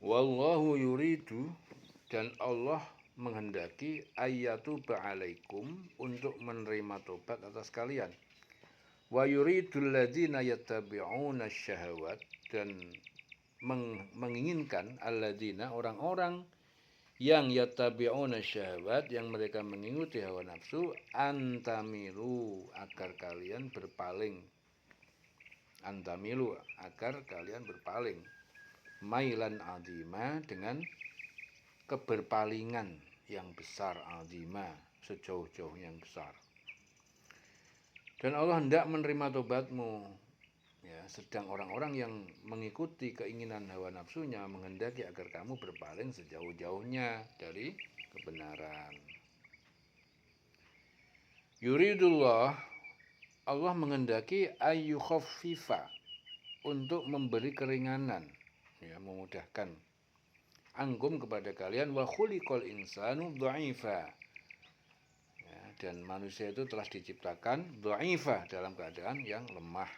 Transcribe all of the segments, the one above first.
Wallahu yuridu, dan Allah menghendaki ayyatuba alaikum, untuk menerima tobat atas kalian. Wa yuridul ladzina yattabi'una syahawat, dan menginginkan alladzina, orang-orang yang yattabi'una syahawat, yang mereka mengikuti hawa nafsu, antamilu, agar kalian berpaling. Antamilu, agar kalian berpaling. Mailan azima, dengan keberpalingan yang besar, azima, sejauh-jauh yang besar. Dan Allah hendak menerima tobatmu, ya, sedang orang-orang yang mengikuti keinginan hawa nafsunya menghendaki agar kamu berpaling sejauh-jauhnya dari kebenaran. Yuridullah, Allah menghendaki ayyukhaffifa, untuk memberi keringanan, ya, memudahkan, anggum, kepada kalian. Wa khuliqal insanu dha'ifa, ya, dan manusia itu telah diciptakan dha'ifa, dalam keadaan yang lemah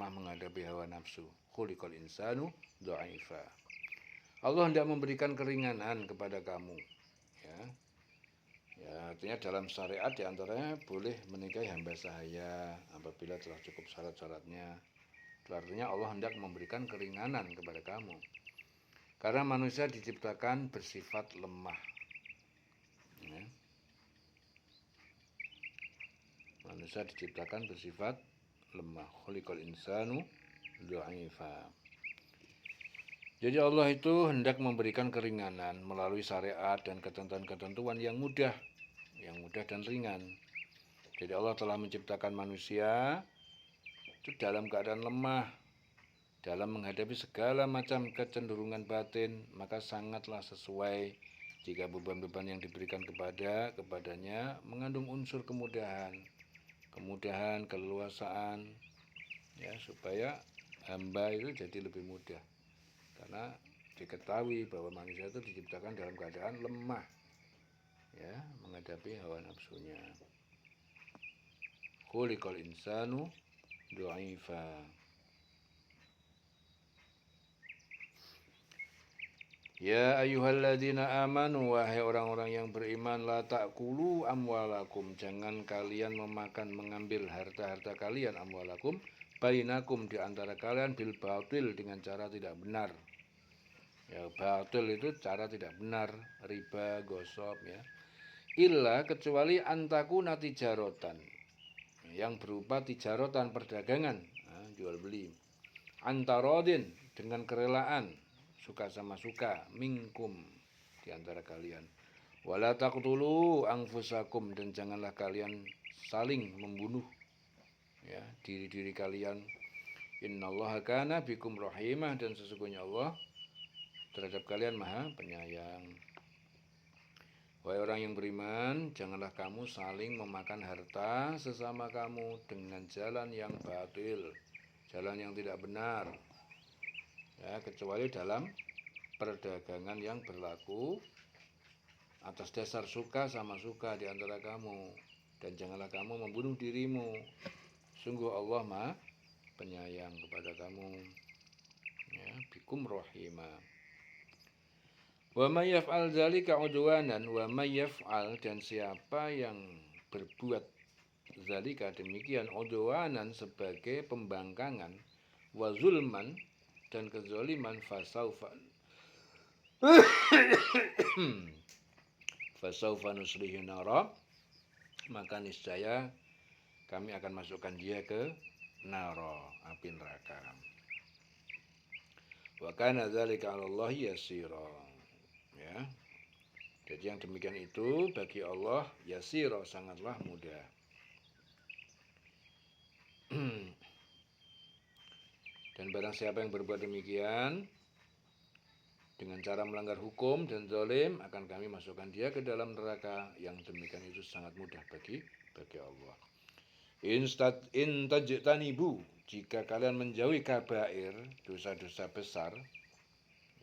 menghadapi hawa nafsu. Khuliqal insanu dha'ifa. Allah hendak memberikan keringanan kepada kamu, ya. Ya, artinya dalam syariat diantaranya boleh menikahi hamba sahaya apabila telah cukup syarat-syaratnya. Itu artinya Allah hendak memberikan keringanan kepada kamu, karena manusia diciptakan bersifat lemah, ya. Manusia diciptakan bersifat lemah. Khuliqal insanu dha'ifa. Jadi Allah itu hendak memberikan keringanan melalui syariat dan ketentuan-ketentuan yang mudah dan ringan. Jadi Allah telah menciptakan manusia itu dalam keadaan lemah dalam menghadapi segala macam kecenderungan batin, maka sangatlah sesuai jika beban-beban yang diberikan kepadanya mengandung unsur kemudahan, keleluasaan, ya, supaya hamba itu jadi lebih mudah. Karena diketahui bahwa manusia itu diciptakan dalam keadaan lemah, ya, menghadapi hawa nafsunya. Khuliqal insanu dha'ifa. Ya ayyuhalladzina amanu, wahai orang-orang yang beriman, la ta'kulu amwalakum, jangan kalian mengambil harta-harta kalian, amwalakum, bainakum, di antara kalian, bil batil, dengan cara tidak benar. Ya, batil itu cara tidak benar, riba, gosop, ya. Illa, kecuali antakuna tijarotan, yang berupa tijarotan, perdagangan, jual beli, antarodin, dengan kerelaan, suka sama suka, minkum, di antara kalian. Wala taqtulu anfusakum, dan janganlah kalian saling membunuh, ya, diri-diri kalian. Innallaha kana bikum rahimah, dan sesungguhnya Allah terhadap kalian maha penyayang. Wahai orang yang beriman, janganlah kamu saling memakan harta sesama kamu dengan jalan yang batil, jalan yang tidak benar, ya, kecuali dalam perdagangan yang berlaku atas dasar suka sama suka di antara kamu. Dan janganlah kamu membunuh dirimu, sungguh Allah maha penyayang kepada kamu, ya, bikum rahimah. Wa may yaf'al dzalika udwanan, wa may yaf'al, dan siapa yang berbuat dzalika, demikian, udwanan, sebagai pembangkangan, wa zulman, dan kezaliman, fasaufa nuslihi nara, maka niscaya kami akan masukkan dia ke nara, api neraka. Wa kana dzalika 'alallahi yasira, ya. Jadi yang demikian itu bagi Allah yasira, sangatlah mudah. Dan barang siapa yang berbuat demikian dengan cara melanggar hukum dan zalim, akan kami masukkan dia ke dalam neraka. Yang demikian itu sangat mudah bagi Allah. In tajtanibu, jika kalian menjauhi kabair, dosa-dosa besar,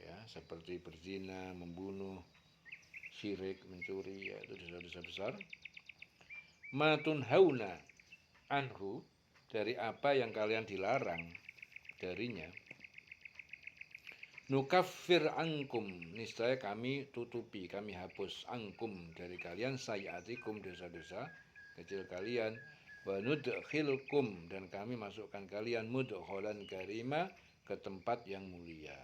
ya, seperti berzina, membunuh, syirik, mencuri, ya, itu dosa-dosa besar. Matun hauna anhu, dari apa yang kalian dilarang darinya. Nukaffir angkum, niscaya kami tutupi, kami hapus angkum dari kalian sayiatikum dosa-dosa kecil kalian, wa nudkhilkum dan kami masukkan kalian mudkhalan karima ke tempat yang mulia.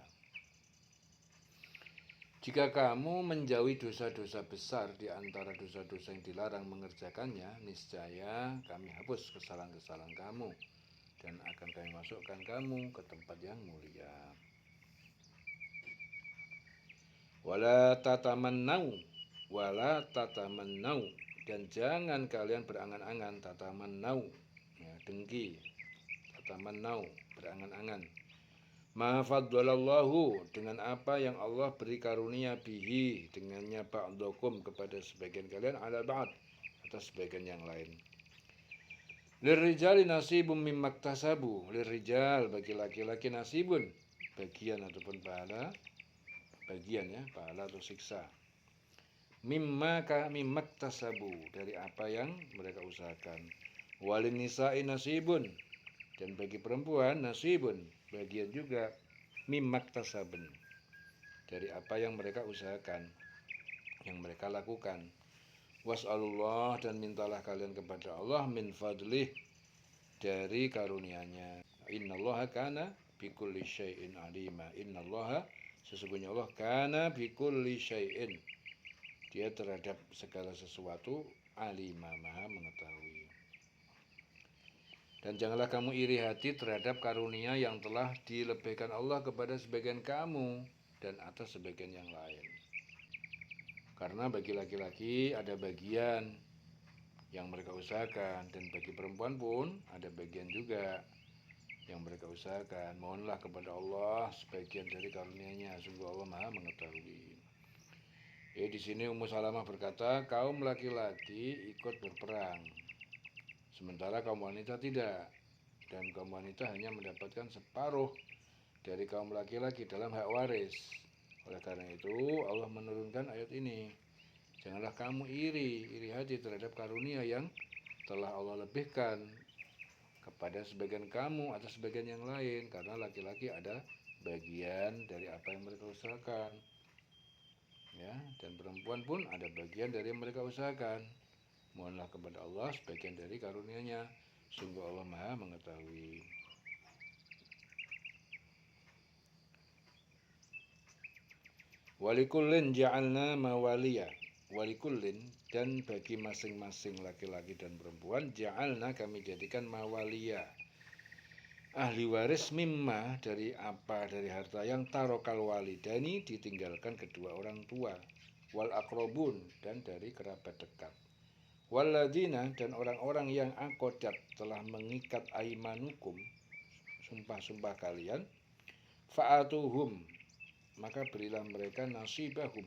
Jika kamu menjauhi dosa-dosa besar di antara dosa-dosa yang dilarang mengerjakannya, niscaya kami hapus kesalahan-kesalahan kamu dan akan kami masukkan kamu ke tempat yang mulia. Wala tatamannau dan jangan kalian berangan-angan tatamannau, ya, dengki, tatamannau, berangan-angan. Ma faddalallahu, dengan apa yang Allah beri karunia bihi, dengannya ba'dakum kepada sebagian kalian ala ba'd, atas sebagian yang lain. Lirrijali nasibum mimmaktasabu, lirrijal bagi laki-laki nasibun, bagian ataupun pahala, bagian ya, pahala atau siksa. Mimmaktasabu, dari apa yang mereka usahakan. Walin nisa'i nasibun, dan bagi perempuan nasibun, bagian juga mimmaktasabun, dari apa yang mereka usahakan, yang mereka lakukan. Was'alullah, dan mintalah kalian kepada Allah min fadlih, dari karunia-Nya. Innallaha kana bikulli syai'in alima. Innallaha, sesungguhnya Allah, kana bikulli syai'in, dia terhadap segala sesuatu alima, maha mengetahui. Dan janganlah kamu iri hati terhadap karunia yang telah dilebihkan Allah kepada sebagian kamu dan atas sebagian yang lain. Karena bagi laki-laki ada bagian yang mereka usahakan, dan bagi perempuan pun ada bagian juga yang mereka usahakan. Mohonlah kepada Allah sebagian dari karunia-Nya, sungguh Allah maha mengetahui. Di sini Ummu Salamah berkata, kaum laki-laki ikut berperang, sementara kaum wanita tidak, dan kaum wanita hanya mendapatkan separuh dari kaum laki-laki dalam hak waris. Oleh karena itu Allah menurunkan ayat ini, janganlah kamu iri hati terhadap karunia yang telah Allah lebihkan kepada sebagian kamu atas sebagian yang lain, karena laki-laki ada bagian dari apa yang mereka usahakan. Ya, dan perempuan pun ada bagian dari yang mereka usahakan. Mohonlah kepada Allah sebagian dari karunia-Nya, sungguh Allah maha mengetahui. Walikullin ja'alna mawaliya, walikullin, dan bagi masing-masing laki-laki dan perempuan, ja'alna, kami jadikan mawaliya, ahli waris mimma, dari apa, dari harta yang tarokal walidani, ditinggalkan kedua orang tua, wal akrobun, dan dari kerabat dekat, waladina, dan orang-orang yang akodat, telah mengikat aimanukum, sumpah-sumpah kalian, fa'atuhum, maka berilah mereka nasibahum,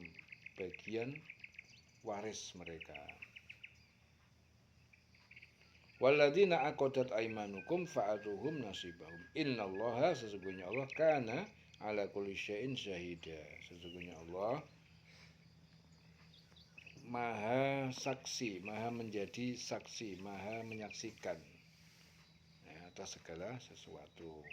bagian waris mereka. Waladina akodat aimanukum fa'atuhum nasibahum. Innallaha, sesungguhnya Allah, kana ala kulli syai'in syahida, sesungguhnya Allah maha saksi, maha menjadi saksi, maha menyaksikan, ya, atas segala sesuatu.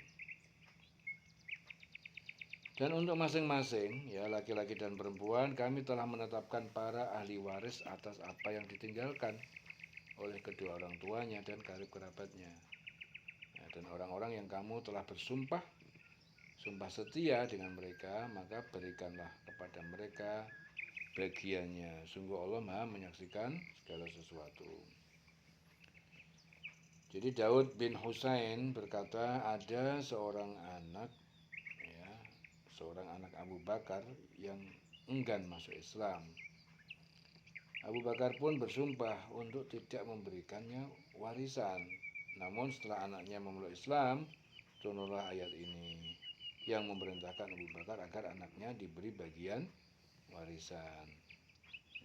Dan untuk masing-masing, ya, laki-laki dan perempuan, kami telah menetapkan para ahli waris atas apa yang ditinggalkan oleh kedua orang tuanya dan karib kerabatnya. Ya, dan orang-orang yang kamu telah bersumpah, sumpah setia dengan mereka, maka berikanlah kepada mereka bagiannya. Sungguh Allah maha menyaksikan segala sesuatu. Jadi Daud bin Husain berkata, ada seorang anak, ya, seorang anak Abu Bakar yang enggan masuk Islam. Abu Bakar pun bersumpah untuk tidak memberikannya warisan. Namun setelah anaknya memeluk Islam, turunlah ayat ini yang memerintahkan Abu Bakar agar anaknya diberi bagian warisan.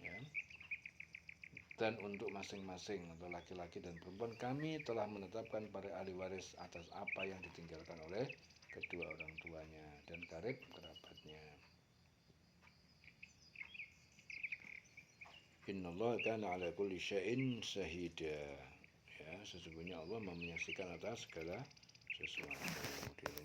Ya. Dan untuk masing-masing, atau laki-laki dan perempuan, kami telah menetapkan para ahli waris atas apa yang ditinggalkan oleh kedua orang tuanya dan karib kerabatnya. Innallaha kana ala kulli syai'in syahida. Ya, sesungguhnya Allah menyaksikan atas segala sesuatu.